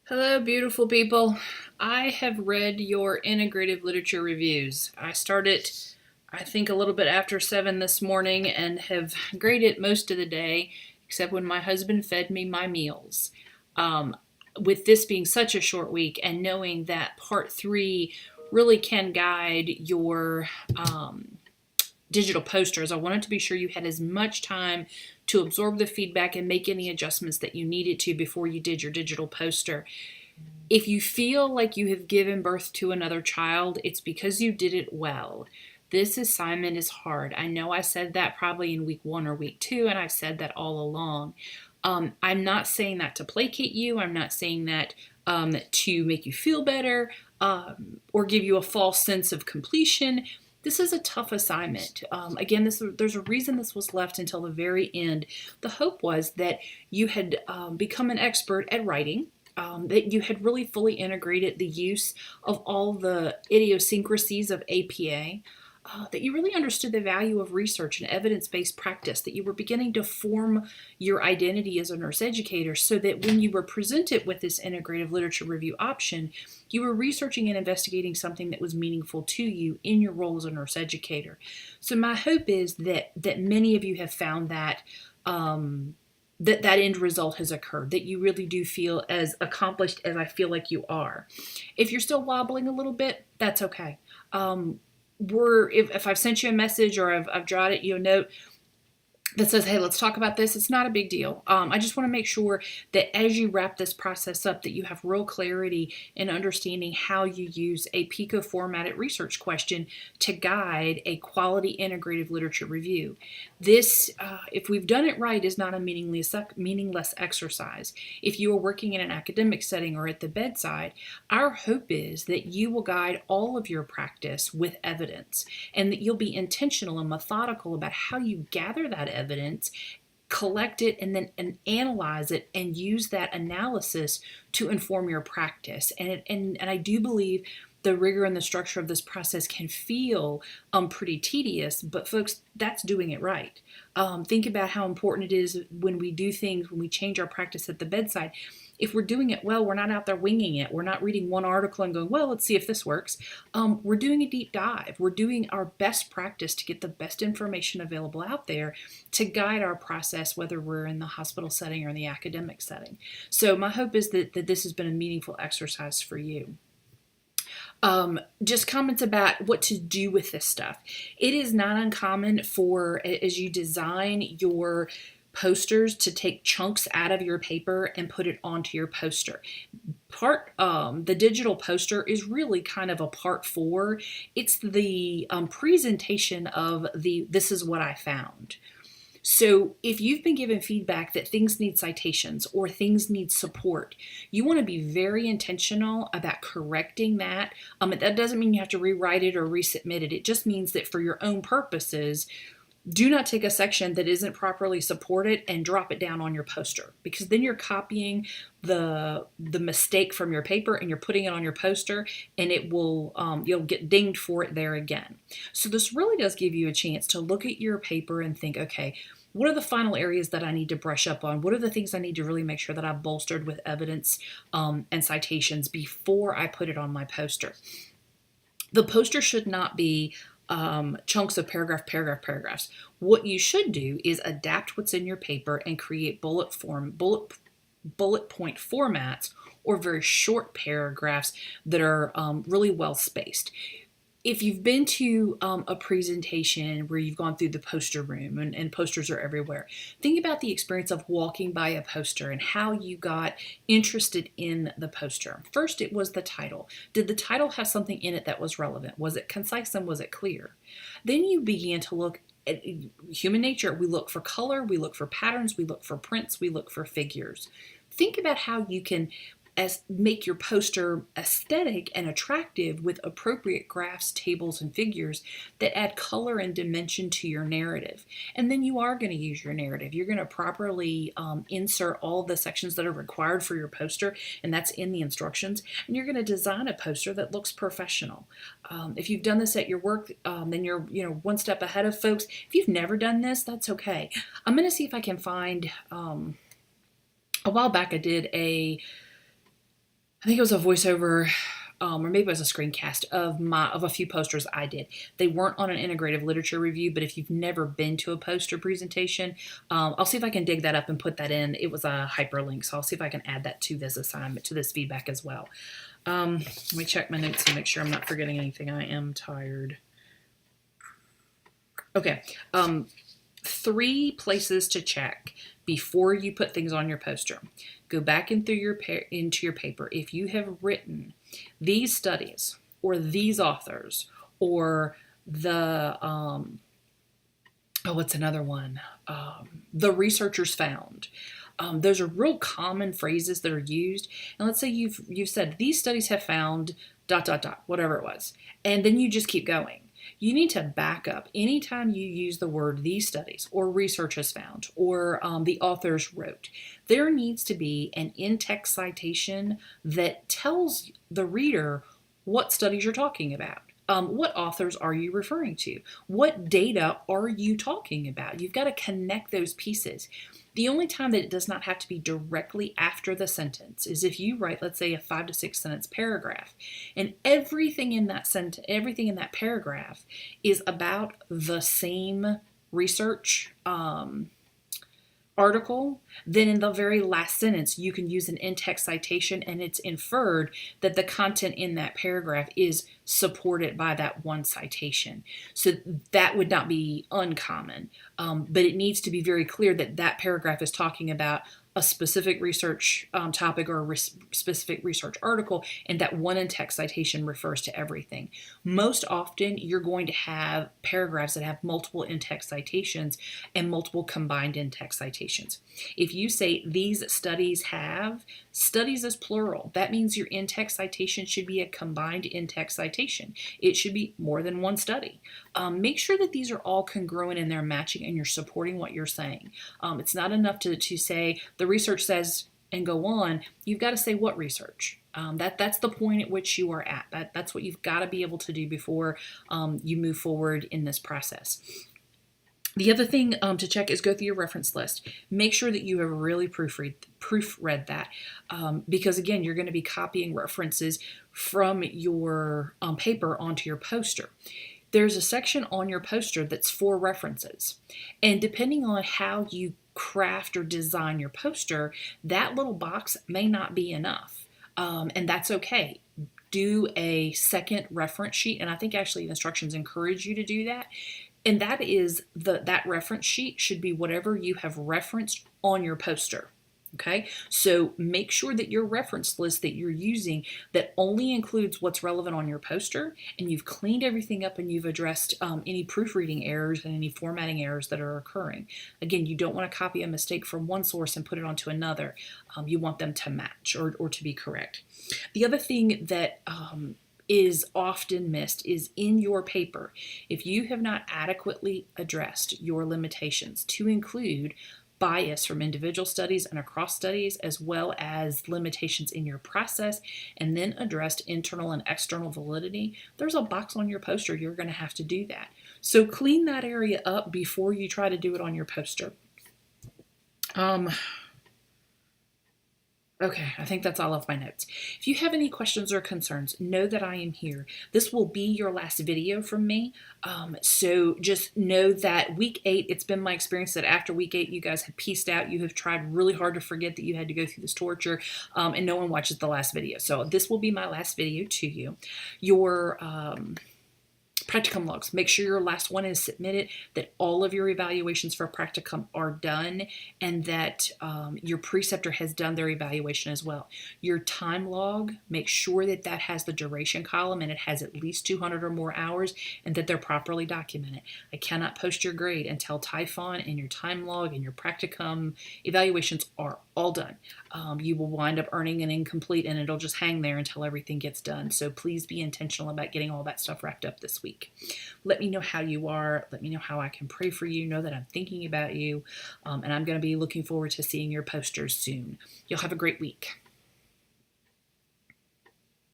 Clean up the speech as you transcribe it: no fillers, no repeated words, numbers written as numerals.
Hello, beautiful people. I have read your integrative literature reviews. I started, I think, a little bit after 7 this morning and have graded most of the day, except when my husband fed me my meals. Um, with this being such a short week and knowing that part 3 really can guide your digital posters, I wanted to be sure you had as much time to absorb the feedback and make any adjustments that you needed to before you did your digital poster. If you feel like you have given birth to another child, it's because you did it well. This assignment is hard. I know I said that probably in week 1 or week 2, and I've said that all along. I'm not saying that to placate you. I'm not saying that to make you feel better or give you a false sense of completion. This is a tough assignment. Again, there's a reason this was left until the very end. The hope was that you had become an expert at writing, that you had really fully integrated the use of all the idiosyncrasies of APA, that you really understood the value of research and evidence-based practice, that you were beginning to form your identity as a nurse educator so that when you were presented with this integrative literature review option, you were researching and investigating something that was meaningful to you in your role as a nurse educator. So my hope is that many of you have found that that end result has occurred, that you really do feel as accomplished as I feel like you are. If you're still wobbling a little bit, that's okay. If I've sent you a message or I've jotted you a note that says, hey, let's talk about this, it's not a big deal. I just want to make sure that as you wrap this process up, that you have real clarity in understanding how you use a PICO formatted research question to guide a quality integrative literature review. This, if we've done it right, is not a meaningless exercise. If you are working in an academic setting or at the bedside, our hope is that you will guide all of your practice with evidence and that you'll be intentional and methodical about how you gather that evidence, collect it, and then analyze it and use that analysis to inform your practice. And I do believe the rigor and the structure of this process can feel pretty tedious, but folks, that's doing it right. Think about how important it is when we do things, when we change our practice at the bedside. If we're doing it well, we're not out there winging it. We're not reading one article and going, well, let's see if this works. We're doing a deep dive. We're doing our best practice to get the best information available out there to guide our process, whether we're in the hospital setting or in the academic setting. So my hope is that this has been a meaningful exercise for you. Just comments about what to do with this stuff. It is not uncommon for, as you design your posters, to take chunks out of your paper and put it onto your poster. The digital poster is really kind of a part 4. It's the presentation of this is what I found. So if you've been given feedback that things need citations or things need support, you want to be very intentional about correcting that. That doesn't mean you have to rewrite it or resubmit it. It just means that for your own purposes, do not take a section that isn't properly supported and drop it down on your poster, because then you're copying the mistake from your paper and you're putting it on your poster, and it will you'll get dinged for it there again. So this really does give you a chance to look at your paper and think, okay, what are the final areas that I need to brush up on? What are the things I need to really make sure that I've bolstered with evidence and citations before I put it on my poster? The poster should not be chunks of paragraphs. What you should do is adapt what's in your paper and create bullet point formats or very short paragraphs that are really well spaced. If you've been to a presentation where you've gone through the poster room and posters are everywhere, think about the experience of walking by a poster and how you got interested in the poster. First, it was the title. Did the title have something in it that was relevant? Was it concise and was it clear? Then you began to look at human nature. We look for color, we look for patterns, we look for prints, we look for figures. Think about how you can make your poster aesthetic and attractive with appropriate graphs, tables, and figures that add color and dimension to your narrative. And then you are going to use your narrative. You're going to properly insert all the sections that are required for your poster, and that's in the instructions. And you're going to design a poster that looks professional. If you've done this at your work, then you're one step ahead of folks. If you've never done this, that's okay. I'm going to see if I can find. A while back, I did a I think it was a voiceover, or maybe it was a screencast of a few posters I did. They weren't on an integrative literature review, but if you've never been to a poster presentation, I'll see if I can dig that up and put that in. It was a hyperlink, so I'll see if I can add that to this assignment, to this feedback as well. Let me check my notes and make sure I'm not forgetting anything. I am tired. Okay. 3 places to check before you put things on your poster. Go back into your paper. If you have written these studies or these authors or the what's another one? The researchers found. Those are real common phrases that are used. And let's say you've said these studies have found ... whatever it was, and then you just keep going. You need to back up. Anytime you use the word these studies or research has found or the authors wrote, there needs to be an in-text citation that tells the reader what studies you're talking about. What authors are you referring to? What data are you talking about? You've got to connect those pieces. The only time that it does not have to be directly after the sentence is if you write, let's say, a 5 to 6 sentence paragraph, and everything in that paragraph is about the same research article, then in the very last sentence you can use an in-text citation, and it's inferred that the content in that paragraph is supported by that one citation. So that would not be uncommon, but it needs to be very clear that that paragraph is talking about a specific research topic or a specific research article, and that one in-text citation refers to everything. Most often, you're going to have paragraphs that have multiple in-text citations and multiple combined in-text citations. If you say these studies have, studies is plural. That means your in-text citation should be a combined in-text citation. It should be more than one study. Make sure that these are all congruent and they're matching and you're supporting what you're saying. It's not enough to say the research says and go on. You've got to say what research. That's the point at which you are at. That's what you've got to be able to do before you move forward in this process. The other thing to check is go through your reference list. Make sure that you have really proofread that because, again, you're going to be copying references from your paper onto your poster. There's a section on your poster that's for references. And depending on how you craft or design your poster, that little box may not be enough. And that's okay. Do a second reference sheet. And I think actually the instructions encourage you to do that. And that is that reference sheet should be whatever you have referenced on your poster. Okay, so make sure that your reference list that you're using that only includes what's relevant on your poster, and you've cleaned everything up and you've addressed any proofreading errors and any formatting errors that are occurring. Again, you don't want to copy a mistake from one source and put it onto another. You want them to match or to be correct. The other thing that is often missed is in your paper. If you have not adequately addressed your limitations to include bias from individual studies and across studies, as well as limitations in your process, and then addressed internal and external validity, there's a box on your poster. You're going to have to do that. So clean that area up before you try to do it on your poster. Okay, I think that's all of my notes. If you have any questions or concerns, know that I am here. This will be your last video from me. So just know that week 8, it's been my experience that after week 8, you guys have pieced out. You have tried really hard to forget that you had to go through this torture, and no one watches the last video. So this will be my last video to you. Your practicum logs. Make sure your last one is submitted, that all of your evaluations for practicum are done, and that your preceptor has done their evaluation as well. Your time log, make sure that that has the duration column and it has at least 200 or more hours and that they're properly documented. I cannot post your grade until Typhon and your time log and your practicum evaluations are all done. You will wind up earning an incomplete and it'll just hang there until everything gets done. So please be intentional about getting all that stuff wrapped up this week. Let me know how you are. Let me know how I can pray for you. Know that I'm thinking about you. And I'm going to be looking forward to seeing your posters soon. You'll have a great week.